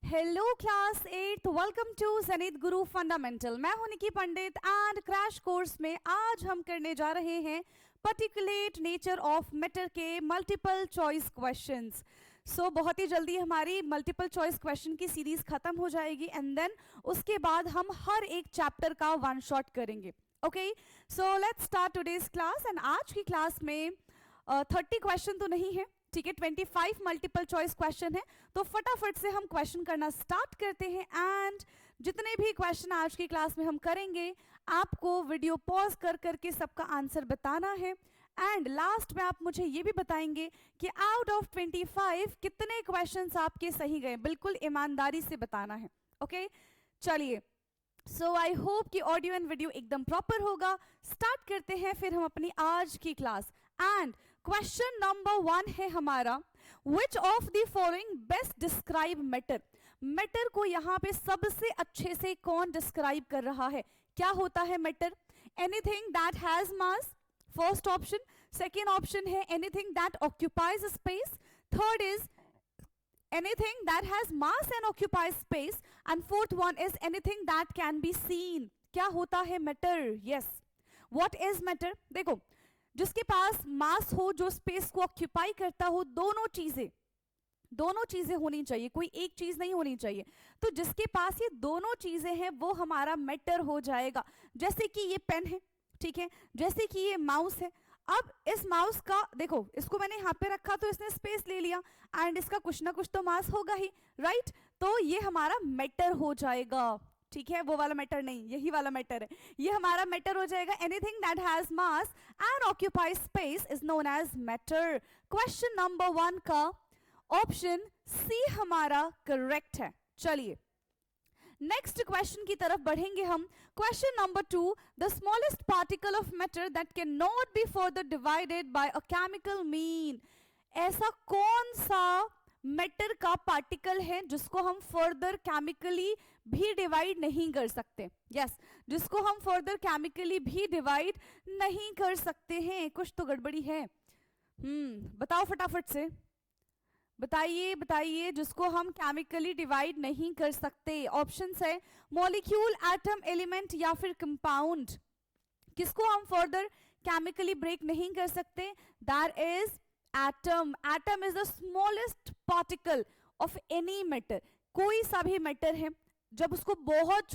Hello class 8, welcome to Zenith Guru fundamental. मैं हूं Nikki Pandit and crash course में आज हम करने जा रहे हैं पर्टिकुलेट नेचर ऑफ मैटर के मल्टीपल चॉइस क्वेश्चंस। सो बहुत ही जल्दी हमारी मल्टीपल चॉइस क्वेश्चन की सीरीज खत्म हो जाएगी एंड देन उसके बाद हम हर एक चैप्टर का वन शॉट करेंगे। Okay, so let's start today's class. And आज की क्लास में 30 क्वेश्चन तो नहीं है, ठीक है, 25 मल्टीपल चॉइस क्वेश्चन है। तो फटाफट से हम क्वेश्चन करना स्टार्ट करते हैं एंड जितने भी क्वेश्चन आज की क्लास में हम करेंगे आपको वीडियो पॉज कर करके सबका आंसर बताना है एंड लास्ट में आप मुझे ये भी बताएंगे कि आउट ऑफ 25 कितने क्वेश्चंस आपके सही गए, बिल्कुल ईमानदारी से बताना है। ओके, चलिए, सो आई होप कि ऑडियो एंड वीडियो एकदम प्रॉपर होगा। स्टार्ट करते हैं फिर हम अपनी आज की क्लास। एंड क्वेश्चन नंबर 1 है हमारा, which of the following best describe matter. Matter को यहां पे सबसे अच्छे से कौन डिस्क्राइब कर रहा है? क्या होता है matter? Anything that has mass, first option. Second option है anything that occupies space. Third is anything that has mass and occupies space, and fourth one is anything that can be seen. क्या होता है matter? Yes, what is matter? देखो, जिसके पास मास हो, जो space को occupy करता हो, दोनों चीजें होनी चाहिए, कोई एक चीज नहीं होनी चाहिए। तो जिसके पास ये दोनों चीजें हैं वो हमारा मैटर हो जाएगा। जैसे कि ये पेन है, ठीक है, जैसे कि ये माउस है। अब इस माउस का देखो, इसको मैंने यहाँ पे रखा तो इसने स्पेस ले लिया एंड इसका कुछ ना कुछ तो मास होगा ही, राइट? तो ये हमारा मैटर हो जाएगा, ठीक है, वो वाला मैटर नहीं, यही वाला मैटर है, ये हमारा मैटर हो जाएगा। Anything that has mass and occupies space is known as matter. Question number 1 का ऑप्शन सी हमारा करेक्ट है। चलिए नेक्स्ट क्वेश्चन की तरफ बढ़ेंगे हम। Question number 2, the smallest particle of matter that can not be further divided by a chemical mean. ऐसा कौन सा मैटर का पार्टिकल है जिसको हम फर्दर केमिकली भी डिवाइड नहीं कर सकते? यस, जिसको हम फर्दर केमिकली भी डिवाइड नहीं कर सकते हैं। कुछ तो गड़बड़ी है। बताओ फटाफट से, बताइए जिसको हम केमिकली डिवाइड नहीं कर सकते। ऑप्शंस है मॉलिक्यूल, एटम, एलिमेंट या फिर कंपाउंड। किसको हम फर्दर केमिकली ब्रेक नहीं कर सकते? That is atom. Atom is the smallest particle of any matter. कोई सा भी मैटर है, जब उसको बहुत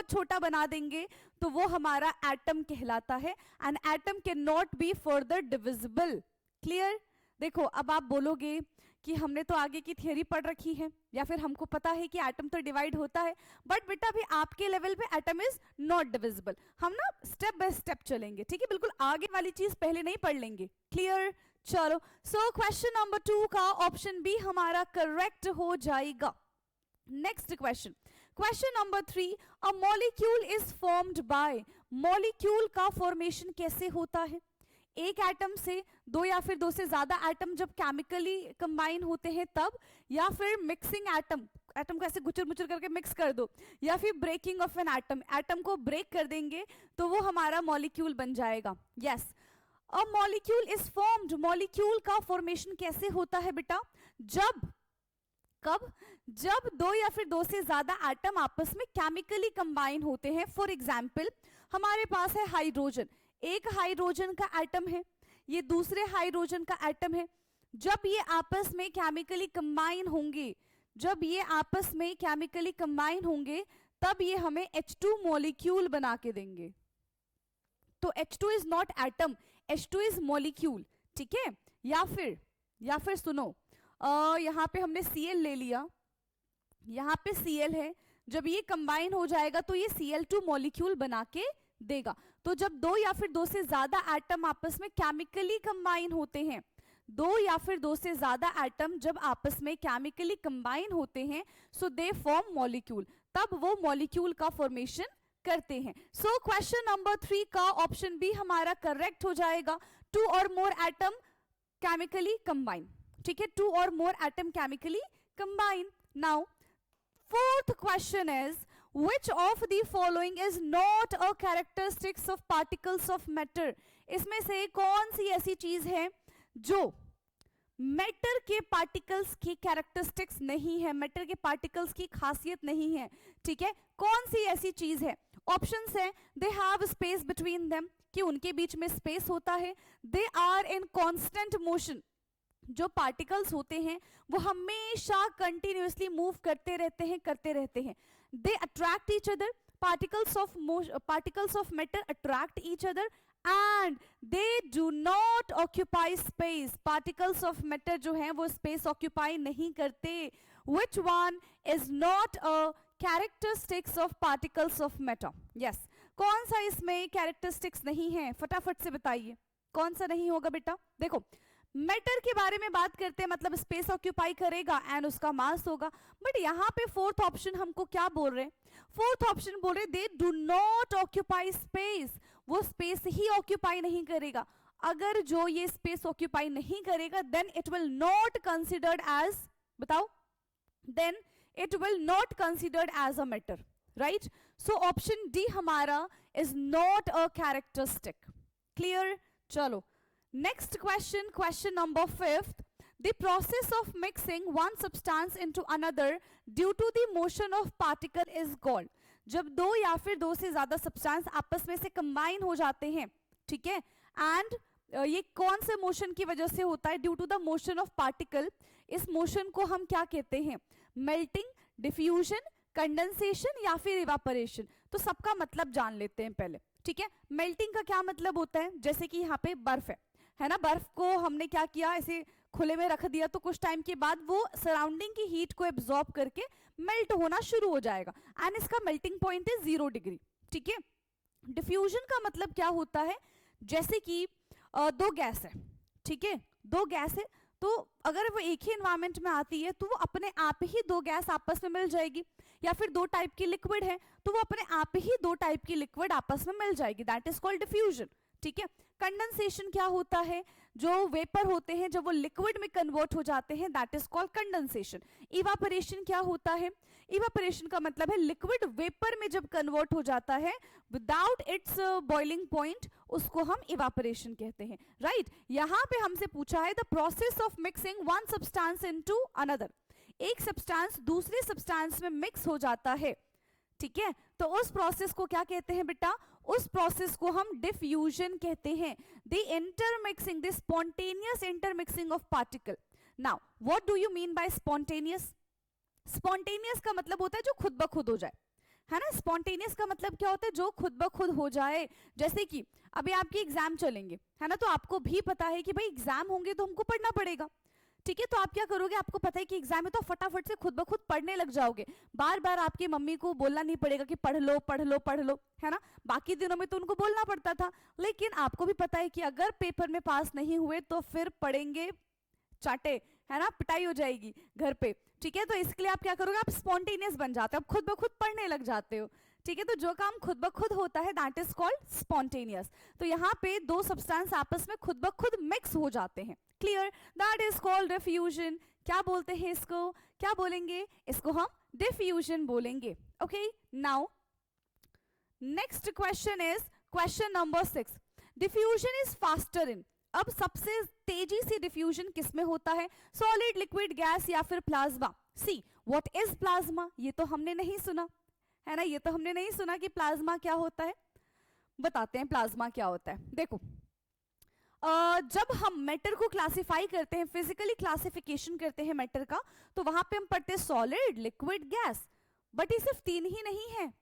छोटा बना देंगे तो वो हमारा एटम कहलाता है and atom can not be further divisible. Clear? देखो, अब आप बोलोगे कि हमने तो आगे की थियरी पढ़ रखी है या फिर हमको पता है कि एटम तो डिवाइड होता है, बट बेटा भी आपके लेवल पे एटम इज नॉट डिविजिबल। हम ना स्टेप बाय स्टेप चलेंगे, ठीक है, बिल्कुल आगे वाली चीज पहले नहीं पढ़ लेंगे। क्लियर? चलो, सो क्वेश्चन नंबर 2 का ऑप्शन बी हमारा करेक्ट हो जाएगा। Next question, question number 3, a molecule is formed by. Molecule का फॉर्मेशन कैसे होता है? एक एटम से दो या फिर दो से ज्यादा एटम जब केमिकली कंबाइन होते हैं तब, या फिर मिक्सिंग एटम को ऐसे गुचर मुचर करके मिक्स कर दो, या फिर ब्रेकिंग ऑफ एन एटम को ब्रेक कर देंगे तो वो हमारा मॉलिक्यूल बन जाएगा। Yes, a molecule is formed. Molecule का फॉर्मेशन कैसे होता है बेटा? जब दो या फिर दो से ज्यादा एटम आपस में केमिकली कंबाइन होते हैं। फॉर एग्जाम्पल, हमारे पास है हाइड्रोजन, एक हाइड्रोजन का एटम है, ये दूसरे हाइड्रोजन का एटम है। जब ये आपस में केमिकली कंबाइन होंगे, तब ये हमें H2 मॉलिक्यूल बना के देंगे। तो H2 is not atom, H2 is molecule, ठीक है। या फिर सुनो, यहां पे हमने Cl ले लिया, यहां पे Cl है, जब ये कंबाइन हो जाएगा तो ये Cl2 मॉलिक्यूल बना के देगा। तो जब दो या फिर दो से ज्यादा एटम आपस में केमिकली कंबाइन होते हैं, दो या फिर दो से ज्यादा एटम जब आपस में केमिकली कंबाइन होते हैं, सो दे फॉर्म मॉलिक्यूल, तब वो मॉलिक्यूल का फॉर्मेशन करते हैं। सो क्वेश्चन नंबर 3 का ऑप्शन बी हमारा करेक्ट हो जाएगा। 2 और मोर एटम केमिकली कंबाइन, ठीक है, 2 और मोर atom chemically combine. Now fourth question is, which of the following is not a characteristics of particles of matter? इसमें से कौन सी ऐसी चीज है जो मैटर के पार्टिकल्स की कैरेक्टरिस्टिक्स नहीं है, मैटर के पार्टिकल्स की खासियत नहीं है, ठीक है। कौन सी ऐसी चीज है? ऑप्शंस है, they have space between them, कि उनके बीच में स्पेस होता है, they are in constant motion, जो पार्टिकल्स होते हैं वो हमेशा कंटिन्यूअसली मूव करते रहते हैं, they attract each other, particles of matter attract each other and they do not occupy space, particles of matter जो हैं वो space occupy नहीं करते। which one is not a characteristics of particles of matter? yes, कौन सा इसमें characteristics नहीं है? फटाफट से बताइए कौन सा नहीं होगा बेटा। देखो मैटर के बारे में बात करते हैं, मतलब स्पेस ऑक्यूपाई करेगा एंड उसका मास होगा, बट यहाँ पे फोर्थ ऑप्शन हमको क्या बोल रहे हैं? फोर्थ ऑप्शन बोल रहे they do not occupy space, वो स्पेस ही ऑक्यूपाई नहीं करेगा। अगर जो ये स्पेस ऑक्यूपाई नहीं करेगा then it will not considered as, बताओ, then it will not considered as a matter, right. So option D हमारा is not a characteristic. Clear? चलो next question, question number 5th, the process of mixing one substance into another due to the motion of particle is called। जब दो या फिर दो से ज्यादा substance आपस में से कंबाइन हो जाते हैं, ठीक है, एंड ये कौन से मोशन की वजह से होता है? Due to the motion of particle. इस मोशन को हम क्या कहते हैं? मेल्टिंग, डिफ्यूजन, कंडेंसेशन या फिर इवापोरेशन। तो सबका मतलब जान लेते हैं पहले, ठीक है। मेल्टिंग का क्या मतलब होता है? जैसे कि यहाँ पे बर्फ है ना, बर्फ को हमने क्या किया, ऐसे खुले में रख दिया तो कुछ टाइम के बाद वो सराउंडिंग की हीट को एब्जॉर्ब करके मेल्ट होना शुरू हो जाएगा एंड इसका मेल्टिंग पॉइंट है 0 डिग्री, ठीक है। डिफ्यूजन का मतलब क्या होता है? जैसे कि दो गैस है, ठीक है, दो गैस है, तो अगर वो एक ही एनवायरमेंट में आती है तो वो अपने आप ही दो गैस आपस में मिल जाएगी, या फिर दो टाइप की लिक्विड है तो वो अपने आप ही दो टाइप की लिक्विड आपस में मिल जाएगी, दैट इज कॉल्ड डिफ्यूजन, ठीक है। कंडेंसेशन क्या होता है? जो वेपर होते हैं जब वो लिक्विड में कन्वर्ट हो जाते हैं, that is called condensation. Evaporation क्या होता है? इवापोरेशन का मतलब है लिक्विड वेपर में जब कन्वर्ट हो जाता है विदाउट इट्स बॉइलिंग पॉइंट, उसको हम इवापोरेशन कहते हैं, राइट। यहाँ पे हमसे पूछा है the process of mixing one substance into another, एक सब्सटेंस दूसरे सब्सटेंस में मिक्स हो जाता है, ठीक है, तो उस प्रोसेस को क्या कहते हैं बेटा? उस प्रोसेस को हम डिफ्यूजन कहते हैं। The intermixing, the spontaneous intermixing of particle. Now what do you mean by spontaneous? Spontaneous का मतलब होता है जो खुद ब खुद हो जाए, है ना। स्पॉन्टेनियस का मतलब क्या होता है? जो खुद ब खुद हो जाए। जैसे कि अभी आपके एग्जाम चलेंगे, है ना, तो आपको भी पता है कि भाई एग्जाम होंगे तो हमको पढ़ना पड़ेगा, ठीक है। तो आप क्या करोगे? आपको पता है कि एग्जाम है तो फटाफट से खुद ब खुद पढ़ने लग जाओगे, बार बार आपकी मम्मी को बोलना नहीं पड़ेगा कि पढ़ लो पढ़ लो पढ़ लो, है ना। बाकी दिनों में तो उनको बोलना पड़ता था, लेकिन आपको भी पता है कि अगर पेपर में पास नहीं हुए तो फिर पढ़ेंगे चाटे, है ना, पिटाई हो जाएगी घर पे, ठीक है। तो इसके लिए आप क्या करोगे? आप स्पॉन्टेनियस बन जाते हो, आप खुद ब खुद पढ़ने लग जाते हो, ठीक है। तो जो काम खुद ब खुद होता है दैट इज कॉल्ड स्पॉन्टेनियस। तो यहाँ पे दो सब्सटेंस आपस में खुद ब खुद मिक्स हो जाते हैं, clear, that is called diffusion. क्या बोलते हैं इसको? क्या बोलेंगे? इसको हम डिफ्यूजन बोलेंगे, okay. Now next question is question number 6, diffusion is faster in. अब सबसे तेजी से डिफ्यूजन किस में होता है? सॉलिड, लिक्विड, गैस या फिर plasma. See what is plasma? ये तो हमने नहीं सुना, है ना, ये तो हमने नहीं सुना कि प्लाज्मा क्या होता है। बताते हैं प्लाज्मा क्या होता है। देखो जब हम मैटर को क्लासिफाई करते हैं, फिजिकली क्लासिफिकेशन करते हैं मैटर का, तो वहां पे हम पढ़ते हैं सॉलिड, लिक्विड, गैस, बट ये सिर्फ 3 ही नहीं है,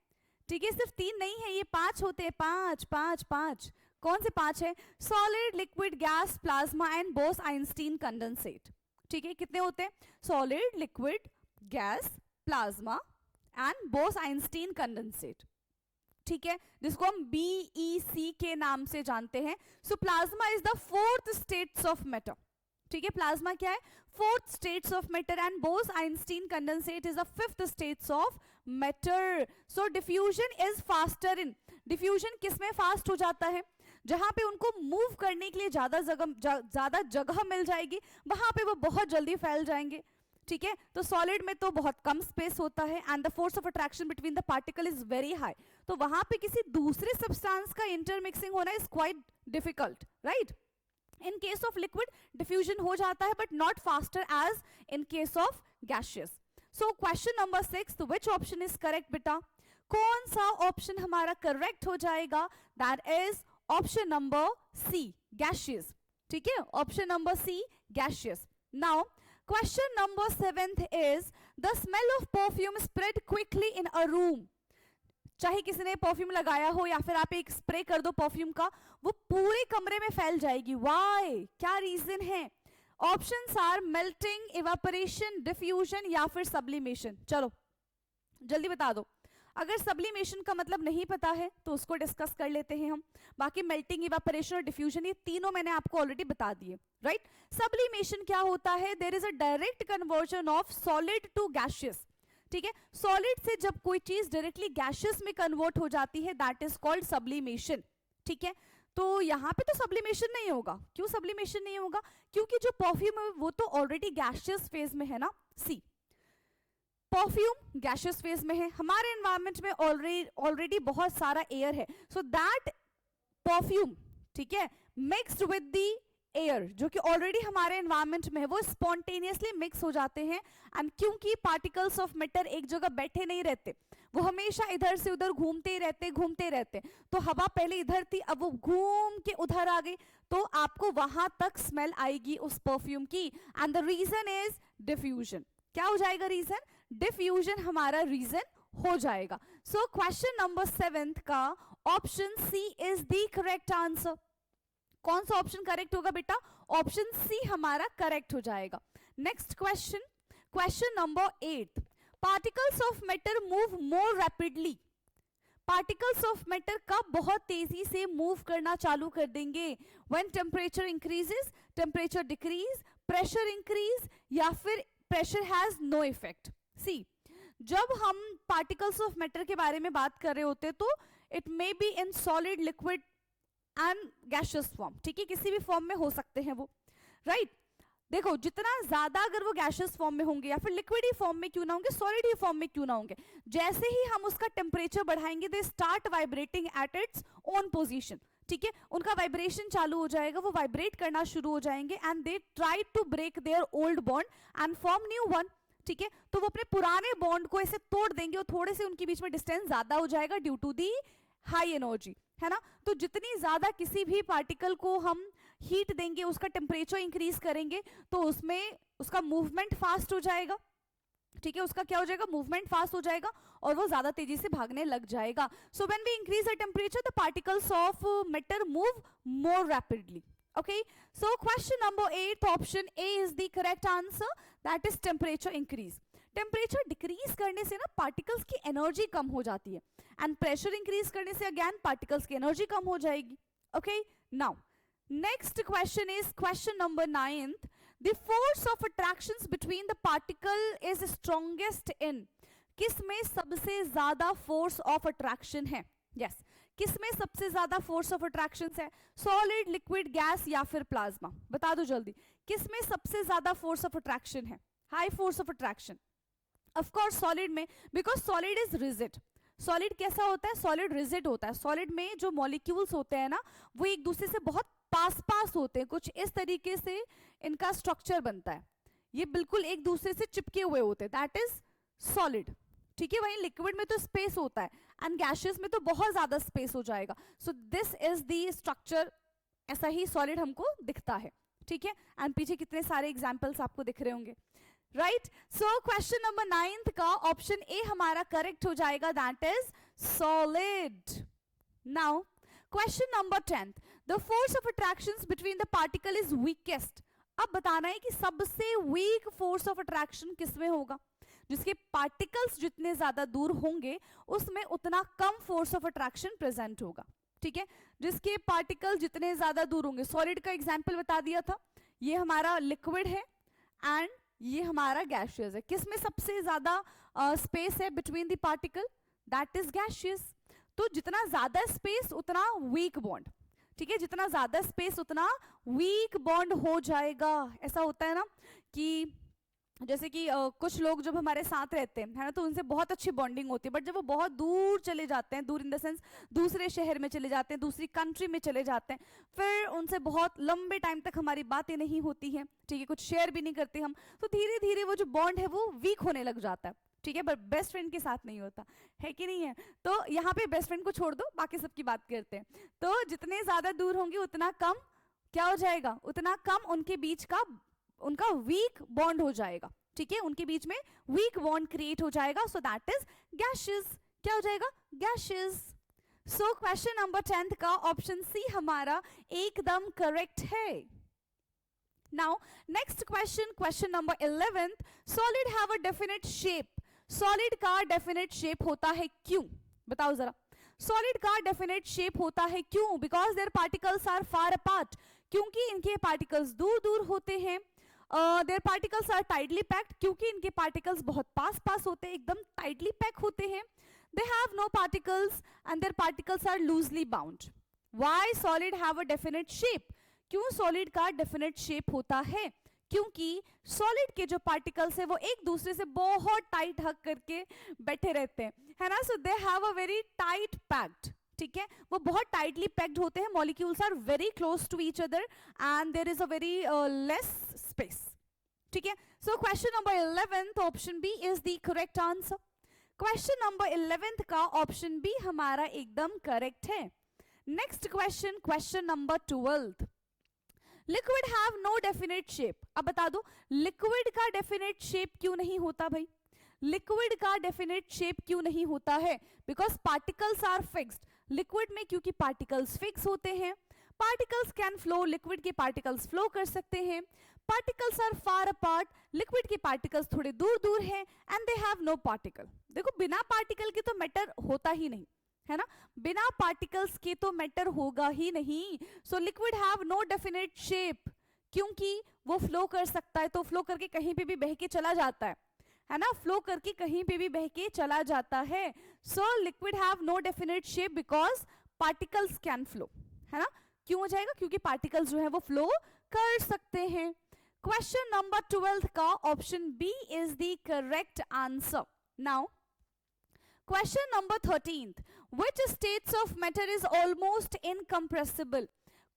ठीक है, सिर्फ 3 नहीं है, ये 5 होते हैं, 5 5 5। कौन से 5 है? Solid, liquid, gas, plasma and boss Einstein condensate, ठीक है। कितने होते हैं? Solid, liquid, gas, plasma and boss Einstein condensate, ठीक है, जिसको हम BEC के नाम से जानते हैं। सो plasma is the 4th states of matter, ठीक है। प्लाज्मा क्या है? 4th states of matter and boss Einstein condensate is the 5th states of matter. So diffusion is faster in. Diffusion किस में फास्ट हो जाता है? जहां पे उनको मूव करने के लिए ज्यादा जगह मिल जाएगी, वहां पे वो बहुत जल्दी फैल जाएंगे, ठीक है। तो सॉलिड में तो बहुत कम स्पेस होता है and the force of attraction between the particle is very high, तो वहां पे किसी दूसरे सब्सटेंस का इंटरमिक्सिंग होना is quite difficult, right. In case of liquid diffusion हो जाता है but not faster as in case of gaseous. So question number 6, which option is correct बेटा? कौन सा ऑप्शन हमारा करेक्ट हो जाएगा? That is option number C, gaseous. ठीक है, option number C, gaseous. Now question number 7 is the smell of perfume spread quickly in a room. चाहे किसी ने परफ्यूम लगाया हो या फिर आप एक स्प्रे कर दो परफ्यूम का, वो पूरे कमरे में फैल जाएगी. व्हाई? क्या रीजन है? Options are melting, evaporation, diffusion या फिर सब्लिमेशन. चलो जल्दी बता दो. अगर सब्लिमेशन का मतलब नहीं पता है तो उसको डिस्कस कर लेते हैं हम. बाकी मेल्टिंग, इवापोरेशन और डिफ्यूजन ये तीनों मैंने आपको ऑलरेडी बता दिए, राइट? सब्लिमेशन क्या होता है? There is a direct conversion of solid to gaseous. ठीक है, सॉलिड से जब कोई चीज डायरेक्टली गैशियस में कन्वर्ट हो जाती है दैट इज कॉल्ड सब्लिमेशन. ठीक है, तो यहाँ पे तो सब्लिमेशन नहीं होगा. क्यों सब्लिमेशन नहीं होगा? क्योंकि जो परफ्यूम है वो तो ऑलरेडी गैशियस फेज में है ना. सी, परफ्यूम गैशियस फेज में है, हमारे एनवायरमेंट में ऑलरेडी बहुत सारा एयर है, सो दैट परफ्यूम, ठीक है, मिक्स्ड विद द एयर जो कि ऑलरेडी हमारे एनवायरमेंट में है, वो स्पॉन्टेनियसली मिक्स हो जाते हैं. एंड क्योंकि पार्टिकल्स ऑफ मैटर एक जगह बैठे नहीं रहते, वो हमेशा इधर से उधर घूमते रहते, तो हवा पहले इधर थी, अब वो घूम के उधर आ गई, तो आपको वहां तक स्मेल आएगी उस परफ्यूम की. And the reason is diffusion. क्या हो जाएगा रीजन? डिफ्यूजन हमारा रीजन हो जाएगा. सो क्वेश्चन नंबर 7 का option C is the correct answer. कौन सा ऑप्शन करेक्ट होगा बेटा? ऑप्शन सी हमारा करेक्ट हो जाएगा. Next question, question number 8, particles of matter move more rapidly. Particles of matter कब बहुत तेजी से मूव करना चालू कर देंगे? When temperature increases, temperature decrease, pressure increase या फिर प्रेशर हैज नो इफेक्ट. सी, जब हम पार्टिकल्स ऑफ मैटर के बारे में बात कर रहे होते तो it may be in solid, liquid and gaseous form. ठीक है, किसी भी फॉर्म में हो सकते हैं वो, राइट? देखो, जितना ज्यादा अगर वो गैशियस फॉर्म में होंगे या फिर लिक्विड ही फॉर्म में क्यों ना होंगे, सॉलिड ही फॉर्म में क्यों ना होंगे, जैसे ही हम उसका टेम्परेचर बढ़ाएंगे they start vibrating at its own position. ठीक है, उनका वाइब्रेशन चालू हो जाएगा, वो वाइब्रेट करना शुरू हो जाएंगे and they try to break their old bond and form new one. ठीक है, तो वो अपने पुराने बॉन्ड को ऐसे तोड़ देंगे और थोड़े से उनके बीच में डिस्टेंस ज्यादा हो जाएगा due to the high energy, है ना. तो जितनी ज्यादा किसी भी पार्टिकल को हम हीट देंगे, उसका टेम्परेचर इंक्रीज करेंगे, तो उसमें उसका मूवमेंट फास्ट हो जाएगा. ठीक है, उसका क्या हो जाएगा? मूवमेंट फास्ट हो जाएगा और वो ज्यादा तेजी से भागने लग जाएगा. So when we increase the temperature the particles of matter move more rapidly. Okay, so question number 8, option A is the correct answer, that is temperature increase. Temperature decrease करने से ना पार्टिकल्स की एनर्जी कम हो जाती है and pressure increase करने से again particles की एनर्जी कम हो जाएगी. Okay, now next question is question number 9, the force of attractions between the particle is strongest in. किस में सबसे ज्यादा फोर्स ऑफ अट्रैक्शन है? यस, किसमें सबसे ज्यादा फोर्स ऑफ अट्रैक्शन है? सॉलिड, लिक्विड, गैस या फिर प्लाज्मा? बता दो जल्दी, किसमें सबसे ज्यादा फोर्स ऑफ अट्रैक्शन है? High force of attraction of course solid में, because solid is rigid. Solid कैसा होता है? सॉलिड रिजिड होता है. सॉलिड में जो मॉलिक्यूल्स होते हैं ना, वो एक दूसरे से बहुत पास होते हैं, कुछ इस तरीके से इनका स्ट्रक्चर बनता है, ये बिल्कुल एक दूसरे से चिपके हुए होते हैं, दैट इज सॉलिड. ठीक है, वहीं लिक्विड में तो स्पेस होता है एंड गैशियस में तो बहुत ज्यादा स्पेस हो जाएगा. So this is the structure, ऐसा ही सॉलिड हमको दिखता है. ठीक है, एंड पीछे कितने सारे एग्जांपल्स आपको दिख रहे होंगे, राइट? सो क्वेश्चन नंबर 9 का ऑप्शन ए हमारा करेक्ट हो जाएगा, that is solid. Now question number 10, the force of attractions between the particle is weakest. अब बताना है कि सबसे वीक फोर्स ऑफ अट्रैक्शन किसमें होगा? जिसके पार्टिकल्स जितने ज्यादा दूर होंगे उसमें उतना कम फोर्स ऑफ अट्रैक्शन प्रेजेंट होगा. ठीक है, जिसके पार्टिकल जितने ज्यादा दूर होंगे, सॉलिड का एग्जांपल बता दिया था, ये हमारा लिक्विड है एंड ये हमारा गैशियस है. किसमें सबसे ज्यादा स्पेस है between the particle? That is gaseous. तो जितना ज्यादा स्पेस उतना वीक बॉन्ड. ठीक है, जितना ज्यादा स्पेस उतना वीक बॉन्ड हो जाएगा. ऐसा होता है ना कि जैसे कि कुछ लोग जब हमारे साथ रहते हैं है ना, तो उनसे बहुत अच्छी बॉन्डिंग होती है, बट जब वो बहुत दूर चले जाते हैं, दूर इन द सेंस दूसरे शहर में चले जाते हैं, दूसरी कंट्री में चले जाते हैं, फिर उनसे बहुत लंबे टाइम तक हमारी बातें नहीं होती हैं, ठीक है, कुछ शेयर भी नहीं करते हम, तो धीरे धीरे वो जो बॉन्ड है वो वीक होने लग जाता है, ठीक है, बट बेस्ट फ्रेंड के साथ नहीं होता है कि नहीं है। तो यहाँ पे बेस्ट फ्रेंड को छोड़ दो, बाकी सबकी बात करते हैं। तो जितने ज्यादा दूर होंगे उतना कम क्या हो जाएगा, उतना कम उनके बीच का उनका वीक बॉन्ड हो जाएगा, ठीक है, उनके बीच में वीक बॉन्ड क्रिएट हो जाएगा, सो दैट इज गैसेस। क्या हो जाएगा, गैसेस। सो क्वेश्चन नंबर 10 का ऑप्शन सी हमारा एकदम करेक्ट है। Now next question, question number 11, solid have a definite shape. Solid का डेफिनेट शेप होता है क्यों, बताओ जरा। सॉलिड का डेफिनेट शेप होता है क्यों, because their particles are far apart, क्योंकि इनके पार्टिकल्स दूर दूर होते हैं। Their particles are tightly packed, क्योंकि इनके पार्टिकल्स बहुत पास पास होते हैं, एकदम टाइटली पैक होते हैं। They have no particles and their particles are loosely bound. Why solid have a definite shape, क्यों सॉलिड का डेफिनेट शेप होता है, क्योंकि सॉलिड के जो पार्टिकल्स है वो एक दूसरे से बहुत टाइट हक करके बैठे रहते हैं, है ना, so they have a very tight packed, ठीक है, वो बहुत टाइटली पैक्ड होते हैं, molecules are very close to each other and there is a very less space, ठीक है। So question number 11 option B is the correct answer. Question number 11 का option B हमारा एकदम करेक्ट है। Next question, question number 12, liquid have no definite shape. अब बता दो liquid का डेफिनेट शेप क्यों नहीं होता भाई, लिक्विड का डेफिनेट शेप क्यों नहीं होता है, because particles are fixed. Liquid में क्योंकि पार्टिकल्स फिक्स होते हैं, पार्टिकल्स कैन फ्लो, लिक्विड के पार्टिकल्स फ्लो कर सकते हैं, particles are far apart, liquid के पार्टिकल्स थोड़े दूर दूर हैं, and they have no particle. देखो बिना पार्टिकल के तो मैटर होता ही नहीं, है ना, बिना पार्टिकल्स के तो मैटर होगा ही नहीं। So liquid have no definite shape, क्योंकि वो फ्लो कर सकता है, तो फ्लो करके कहीं पे भी बह के चला जाता है ना, फ्लो करके कहीं पे भी बह के चला जाता है। So liquid have no definite shape because particles can flow, है ना, क्यों हो जाएगा, क्योंकि पार्टिकल्स जो है वो फ्लो कर सकते हैं। क्वेश्चन नंबर 12 का option B is the correct answer. Now question number 13, which states of matter is almost incompressible।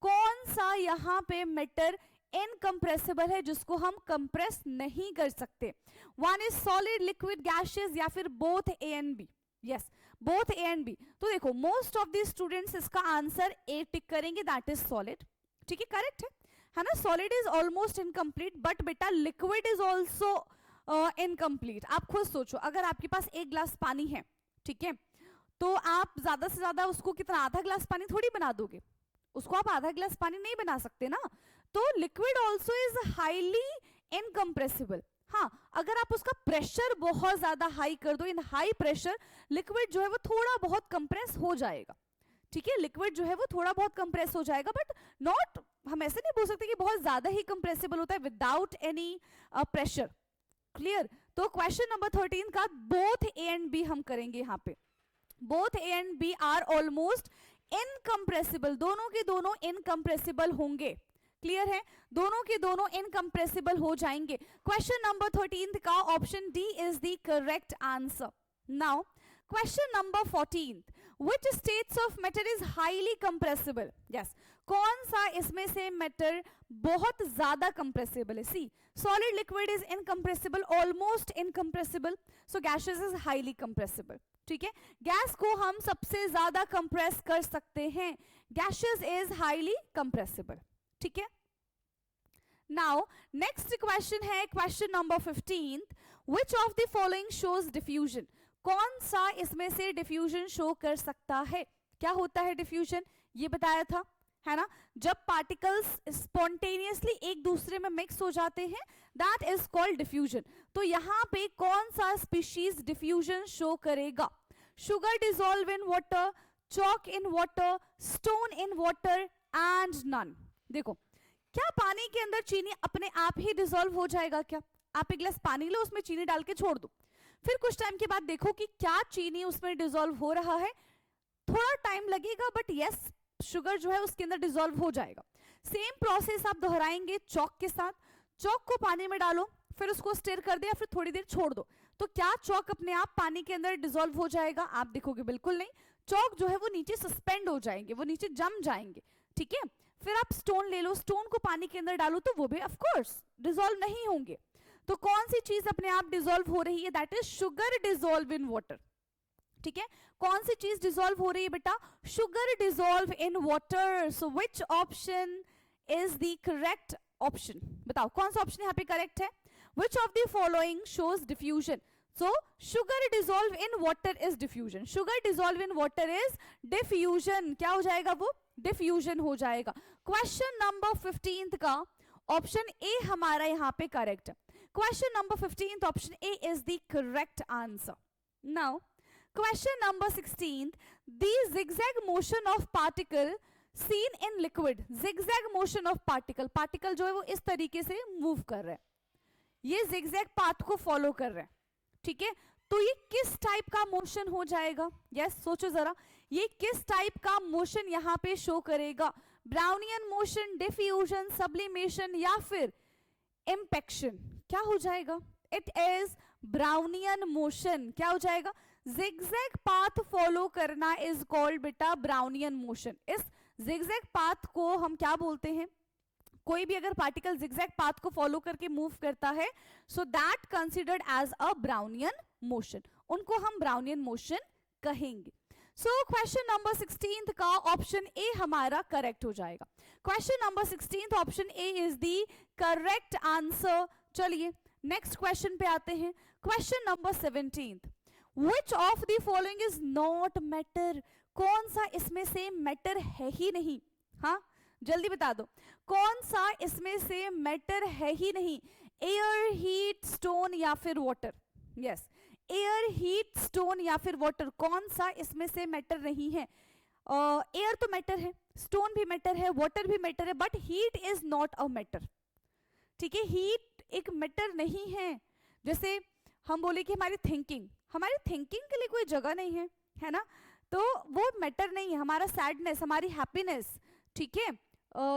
कौन सा यहाँ पे मैटर इनकम्प्रेसिबल है जिसको हम कंप्रेस नहीं कर सकते। One is solid, liquid, gases, या फिर both A and B. Yes, both A and B. तो देखो मोस्ट ऑफ द स्टूडेंट्स इसका आंसर ए टिक करेंगे, दैट इज सॉलिड, ठीक है, करेक्ट है ना। Solid is almost incomplete, but बेटा लिक्विड इज ऑल्सो इनकम्प्लीट। आप खुद सोचो, अगर आपके पास एक ग्लास पानी है, ठीक है, तो आप ज्यादा से ज्यादा उसको कितना, आधा ग्लास पानी थोड़ी बना दोगे, उसको आप आधा ग्लास पानी नहीं बना सकते ना। तो liquid also is highly incompressible. हाँ, अगर आप उसका प्रेशर बहुत ज्यादा हाई कर दो, इन हाई प्रेशर लिक्विड जो है वो थोड़ा बहुत कंप्रेस हो जाएगा, ठीक है, लिक्विड जो है वो थोड़ा बहुत कंप्रेस हो जाएगा, बट नॉट, हम ऐसे नहीं बोल सकते कि बहुत ज्यादा ही कंप्रेसिबल होता है विदाउट एनी प्रेशर। क्लियर। तो क्वेश्चन नंबर 13 का बोथ ए एंड बी हम करेंगे यहाँ पे। Both A and B are almost incompressible, दोनों के दोनों इनकम्प्रेसिबल होंगे। क्लियर है, दोनों के दोनों इनकम्प्रेसिबल हो जाएंगे। क्वेश्चन नंबर 13 का option D is the correct answer. Now question number 14, which states of matter is highly compressible। yes, कौन सा इसमें से मैटर बहुत ज्यादा कंप्रेसिबल है। See, solid, liquid is incompressible, almost incompressible, so gases is highly compressible, ठीक है, gas को हम सबसे ज्यादा कंप्रेस कर सकते हैं, गैसेस इज हाईली कंप्रेसिबल, ठीक है। नाउ नेक्स्ट क्वेश्चन है question number 15, which of the following shows diffusion। कौन सा इसमें से डिफ्यूजन शो कर सकता है। क्या होता है डिफ्यूजन, ये बताया था, है ना, जब पार्टिकल्स स्पॉन्टेनियसली एक दूसरे में मिक्स हो जाते हैं, दैट इज कॉल्ड डिफ्यूजन। तो यहाँ पे कौन सा स्पीशीज डिफ्यूजन शो करेगा। Sugar dissolve in water, chalk in water, stone in water and none. देखो, क्या पानी के अंदर चीनी अपने आप ही डिसॉल्व हो जाएगा क्या। आप एक गिलास पानी लो, उसमें चीनी डाल के छोड़ दो, फिर कुछ टाइम के बाद देखो कि क्या चीनी उसमें डिसॉल्व हो रहा है। थोड़ा टाइम लगेगा, बट यस, शुगर जो है उसके अंदर डिसॉल्व हो जाएगा। सेम प्रोसेस आप दोहराएंगे चॉक के साथ। चॉक को पानी में डालो, फिर उसको स्टिर कर दिया, फिर थोड़ी देर छोड़ दो, तो क्या चौक अपने आप पानी के अंदर डिसॉल्व हो जाएगा? आप देखोगे बिल्कुल नहीं, चौक जो है वो नीचे सस्पेंड हो जाएंगे, वो नीचे जम जाएंगे, ठीक है। फिर आप स्टोन ले लो, स्टोन को पानी के अंदर डालो तो वो भी ऑफ कोर्स डिसॉल्व नहीं होंगे। तो कौन सी चीज अपने आप डिसॉल्व हो रही है? That is sugar dissolve in water, ठीक है। कौन सी चीज डिसॉल्व हो रही है बेटा? Sugar dissolve in water. So which option is the correct option? बताओ कौन सा ऑप्शन यहाँ पे करेक्ट है? Which of the following shows diffusion? So sugar dissolve in water is diffusion, sugar dissolve in water is diffusion. क्या हो जाएगा वो? डिफ्यूजन हो जाएगा। क्वेश्चन नंबर 15 का ऑप्शन ए हमारा यहाँ पे करेक्ट है। Question number 15 option A is the correct answer. Now question number 16, the zigzag motion of particle seen in liquid, zigzag motion of particle, particle जो है वो इस तरीके से मूव कर रहा है, ये zigzag पाथ को फॉलो कर रहा है, ठीक है। तो ये किस टाइप का मोशन हो जाएगा? यस सोचो जरा, ये किस टाइप का मोशन यहाँ पे शो करेगा? ब्राउनियन मोशन, डिफ्यूजन, सब्लिमेशन या फिर इम्पेक्शन? क्या हो जाएगा? It is Brownian motion. क्या हो जाएगा? जिगजैग पाथ फॉलो करना इज कॉल्ड बेटा ब्राउनियन मोशन। इस जिगजैग पाथ को हम क्या बोलते हैं? कोई भी अगर पार्टिकल जिगजैग पाथ को फॉलो करके मूव करता है, so that considered as a Brownian motion, उनको हम ब्राउनियन मोशन कहेंगे। सो क्वेश्चन नंबर 16 का ऑप्शन ए हमारा करेक्ट हो जाएगा। Question number 16 option A is the correct answer. चलिए नेक्स्ट क्वेश्चन पे आते हैं। Question number 17, which of the following is not matter? कौन सा इसमें से मैटर है ही नहीं? हाँ जल्दी बता दो, कौन सा इसमें से मैटर है ही नहीं? एयर, हीट, स्टोन या फिर water? Yes, air, heat, stone या फिर वाटर, कौन सा इसमें से मैटर नहीं है? एयर तो मैटर है, स्टोन भी मैटर है, वाटर भी मैटर है, but heat is not a matter, ठीक है। हीट एक मैटर नहीं है। जैसे हम बोले कि हमारी थिंकिंग के लिए कोई जगह नहीं है ना, तो वो मैटर नहीं है। हमारा सैडनेस, हमारी हैप्पीनेस, ठीक है,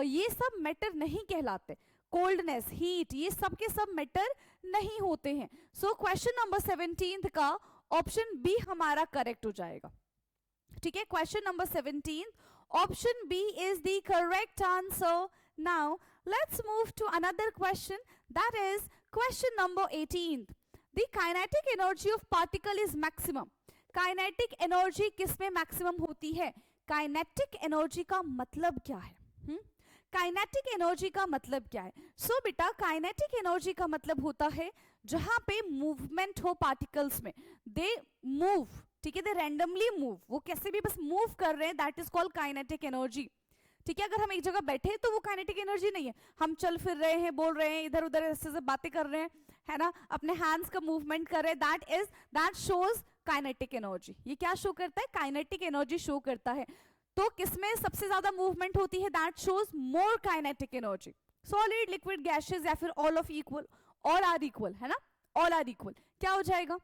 ये सब मैटर नहीं कहलाते। कोल्डनेस, हीट, ये सब के सब मैटर नहीं होते हैं। सो क्वेश्चन नंबर 17 का ऑप्शन बी हमारा करेक्ट हो जाएगा, ठीक है। Question number 17 option B is the correct answer. Now let's move to another question, that is question number 18, the kinetic energy of particle is maximum. Kinetic energy किसमें maximum होती है? Kinetic energy का मतलब क्या है? काइनेटिक एनर्जी का मतलब क्या है? सो बेटा काइनेटिक एनर्जी का मतलब होता है जहां पे मूवमेंट हो पार्टिकल्स में, दे मूव, ठीक है, दे रैंडमली मूव, वो कैसे भी बस मूव कर रहे हैं, that is called kinetic energy, ठीक है। अगर हम एक जगह बैठे तो वो काइनेटिक एनर्जी नहीं है, हम चल फिर रहे हैं, बोल रहे हैं, इधर उधर ऐसे से बातें कर रहे हैं, है ना, अपने हैंड्स का मूवमेंट कर रहे हैं, दैट शोज काइनेटिक एनर्जी। ये क्या शो करता है? काइनेटिक एनर्जी शो करता है। तो किसमें सबसे ज्यादा मूवमेंट होती है? That shows more kinetic energy. Solid, liquid, gases या फिर all of equal? All are equal, है ना, ऑल आर इक्वल। क्या हो जाएगा?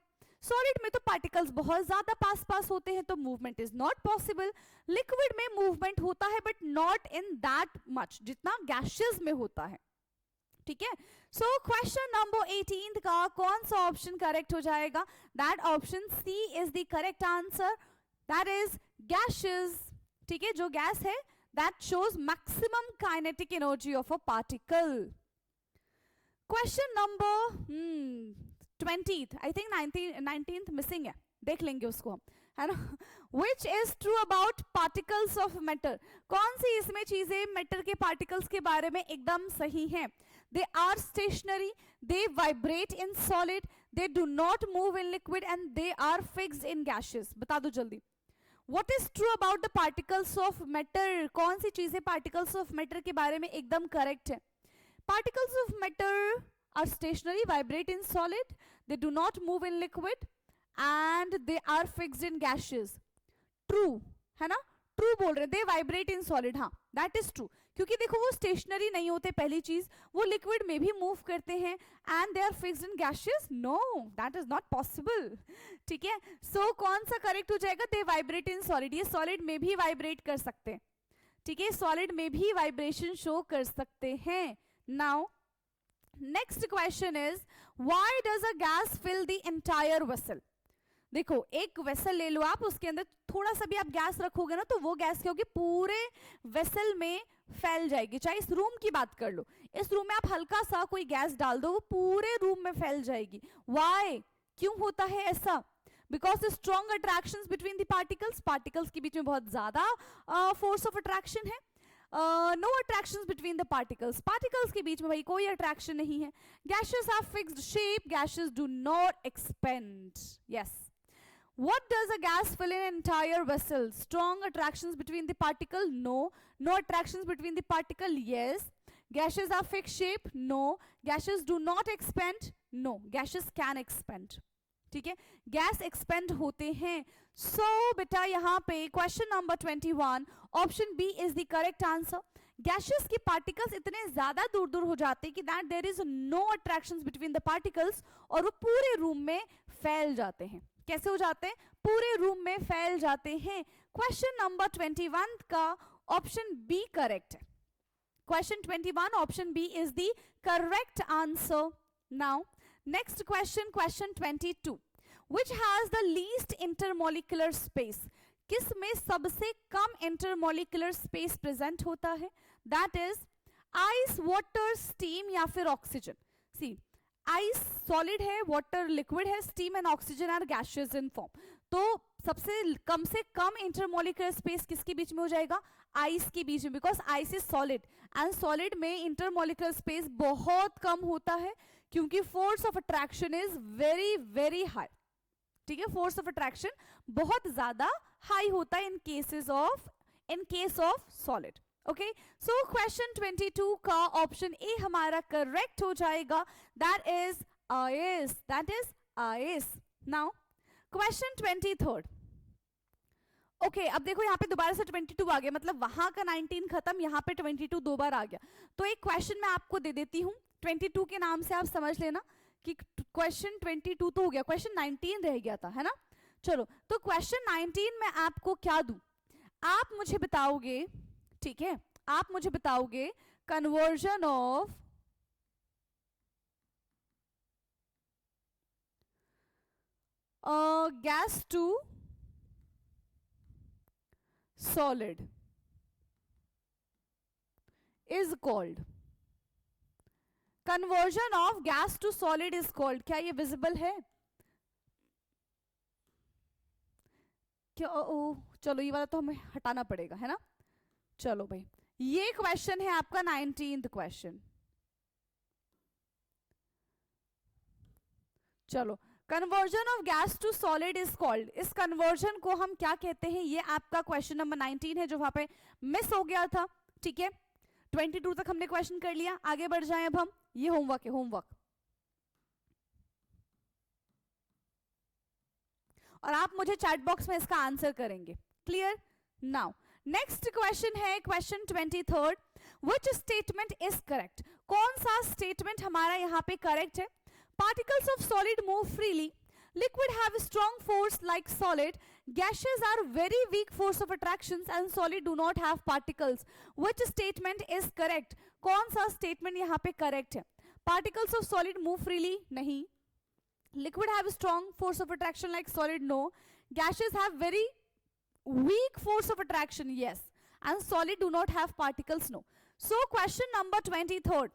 सॉलिड में तो पार्टिकल्स बहुत ज्यादा पास होते हैं तो movement is not possible. Liquid में मूवमेंट होता है but not in that much जितना गैसेस में होता है, ठीक है। सो क्वेश्चन नंबर 18 का कौन सा ऑप्शन करेक्ट हो जाएगा? That option C is the correct answer, that is gases, ठीक है। जो गैस है that shows maximum kinetic energy of a particle. Question number 20th, I think 19th missing है, देख लेंगे उसको हम, है ना। Which is true about particles of matter? कौन सी इसमें चीजें मैटर के पार्टिकल्स के बारे में एकदम सही हैं? They are stationary, they vibrate in solid, they do not move in liquid and they are fixed in gases. बता दो जल्दी, what is true about the particles of matter? कौन सी चीजें पार्टिकल्स ऑफ मैटर के बारे में एकदम करेक्ट है? Particles of matter are stationary, vibrate in solid, they do not move in liquid and they are fixed in gaseous. True है ना, ट्रू बोल रहे, they vibrate in solid, हाँ that is true, क्योंकि देखो वो स्टेशनरी नहीं होते, पहली चीज वो लिक्विड में भी मूव करते हैं and they are fixed in gases, no that is not possible, ठीक है। सो कौन सा करेक्ट हो जाएगा? दे वाइब्रेट इन सॉलिड, ये सॉलिड में भी वाइब्रेट कर सकते हैं, ठीक है, सॉलिड में भी वाइब्रेशन शो कर सकते हैं। Now next question is why does a gas fill the entire vessel? देखो एक वेसल ले लो आप, उसके अंदर थोड़ा सा भी आप गैस रखोगे ना तो वो गैस क्या होगी, पूरे वेसल में फैल जाएगी। चाहे इस रूम की बात कर लो, इस रूम में आप हल्का सा कोई गैस डाल दो वो पूरे रूम में फैल जाएगी। व्हाई, क्यों होता है ऐसा? Because strong attractions between the particles, particles के बीच में बहुत ज्यादा फोर्स ऑफ अट्रैक्शन है। No attractions between the particles, particles के बीच में भाई कोई अट्रैक्शन नहीं है। Gases have fixed shape, gases do not expand. Yes, what does a gas fill an entire vessel? Strong attractions between the particle? No. No attractions between the particle? Yes. Gases are fixed shape? No. Gases do not expand? No. Gases can expand. ठीक है, gas expand होते हैं। सो बेटा यहाँ पे question number 21 option B is the correct answer. Gases के particles इतने ज्यादा दूर दूर हो जाते हैं कि that there is no attractions between the particles, और वो पूरे रूम में फैल जाते हैं। कैसे हो जाते हैं? पूरे रूम में फैल जाते हैं। क्वेश्चन नंबर 21 का ऑप्शन बी करेक्ट है। Question 21 option B is the correct answer. Now next question, question 22, which has the least intermolecular space? किस में सबसे कम intermolecular space present होता है? That is ice, water, steam या फिर oxygen. See, ice solid है, water liquid है, steam and oxygen are gaseous in form. तो सबसे कम से कम intermolecular space किसके बीच में हो जाएगा? आइस के बीच में, because ice is solid and solid में इंटरमोलिकुलर स्पेस बहुत कम होता है क्योंकि force of attraction is very very high. ठीक है, फोर्स ऑफ अट्रैक्शन बहुत ज्यादा हाई होता है इन case of solid. Okay, so question 22 का ऑप्शन ए हमारा करेक्ट हो जाएगा, that is ice, that is ice. Now question 23। Okay, अब देखो यहाँ पे दोबारा से 22 आ गया, मतलब वहां का 19 खत्म, यहाँ पे 22 दो बार आ गया। तो एक क्वेश्चन मैं आपको दे देती हूँ 22 के नाम से, आप समझ लेना कि क्वेश्चन 22 तो हो गया, क्वेश्चन 19 रह गया था, है ना। चलो, तो क्वेश्चन 19 में आपको क्या दूं? आप मुझे बताओगे, ठीक है, आप मुझे बताओगे conversion of gas to solid is called, conversion of gas to solid is called, क्या ये visible है क्या? चलो ये वाला तो हमें हटाना पड़ेगा, है ना। चलो भाई, ये क्वेश्चन है आपका 19th क्वेश्चन। चलो, conversion of gas to solid is called, इस कन्वर्जन को हम क्या कहते हैं? ये आपका क्वेश्चन नंबर 19 है जो वहां पे मिस हो गया था। ठीक है, 22 तक हमने क्वेश्चन कर लिया, आगे बढ़ जाएं अब हम। ये होमवर्क है, होमवर्क, और आप मुझे चैट बॉक्स में इसका आंसर करेंगे। क्लियर? नाउ नेक्स्ट क्वेश्चन है question 23, which statement is correct? कौन सा स्टेटमेंट हमारा यहाँ पे करेक्ट है? Particles of solid move freely. Liquid have strong force like solid. Gases are very weak force of attractions and solid do not have particles. Which statement is correct? कौन सा statement यहाँ पे correct है? Particles of solid move freely? नहीं. Liquid have strong force of attraction like solid? No. Gases have very weak force of attraction? Yes. And solid do not have particles? No. So question number 23.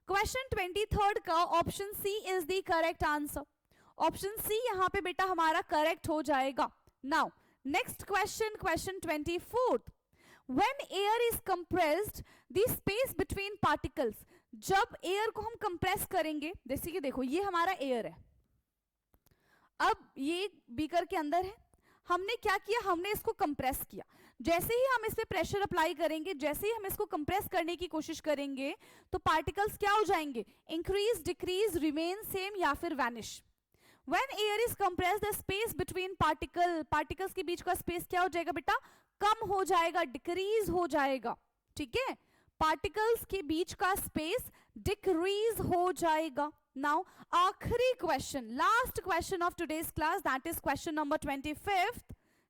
Question 23 का option C is the correct answer. Option C यहां पे बेटा हमारा correct हो जाएगा। Now next question, question 24, when air is compressed the space between particles, जब air को हम कंप्रेस करेंगे, जैसे कि देखो ये हमारा एयर है, अब ये बीकर के अंदर है, हमने क्या किया, हमने इसको कंप्रेस किया। जैसे ही हम इस पे प्रेशर अप्लाई करेंगे, जैसे ही हम इसको कंप्रेस करने की कोशिश करेंगे तो पार्टिकल्स क्या हो जाएंगे? इंक्रीज, डिक्रीज, रिमेन सेम या फिर vanish. When air is compressed the space between particles के बीच का स्पेस क्या हो जाएगा बेटा? कम हो जाएगा, डिक्रीज हो जाएगा। ठीक है, पार्टिकल्स के बीच का स्पेस डिक्रीज हो जाएगा। नाउ आखिरी क्वेश्चन, last question of today's class, that is question number 25,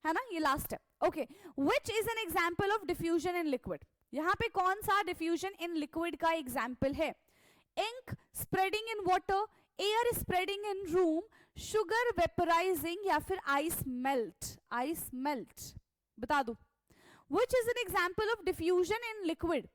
है ना, ये लास्ट है। Okay, which is an example of diffusion in liquid? यहां पे कौन सा डिफ्यूजन इन लिक्विड का एग्जाम्पल है? Ink spreading in water, air spreading in room, sugar vaporising या फिर आइस मेल्ट? आइस मेल्ट बता दो. Which is an example of diffusion in liquid?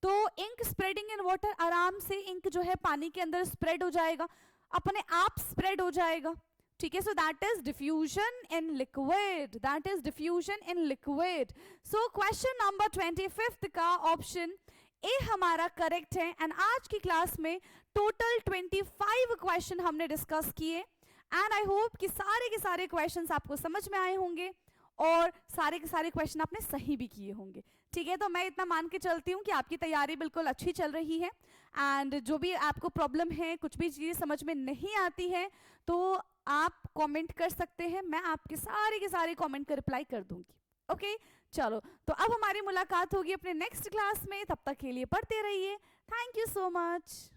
तो इंक स्प्रेडिंग इन वाटर, आराम से इंक जो है पानी के अंदर स्प्रेड हो जाएगा, अपने आप स्प्रेड हो जाएगा. ठीक है, so that is diffusion in liquid. That is diffusion in liquid. So question number 25 का ऑप्शन ए हमारा करेक्ट है. एंड आज की क्लास में टोटल 25 क्वेश्चन हमने डिस्कस किए. एंड आई होप कि सारे के सारे क्वेश्चंस आपको समझ में आए होंगे और सारे के सारे क्वेश्चन आपने सही भी किए होंगे. ठीक है, तो मैं इतना मान के चलती हूँ कि आपकी तैयारी बिल्कुल अच्छी चल रही है. एंड जो भी आपको प्रॉब्लम है, कुछ भी चीज़ समझ में नहीं आती है, तो आप कमेंट कर सकते हैं. मैं आपके सारे के सारे कमेंट का रिप्लाई कर दूंगी. ओके, चलो, तो अब हमारी मुलाकात होगी अपने नेक्स्ट क्लास में. तब तक के लिए पढ़ते रहिए. Thank you so much.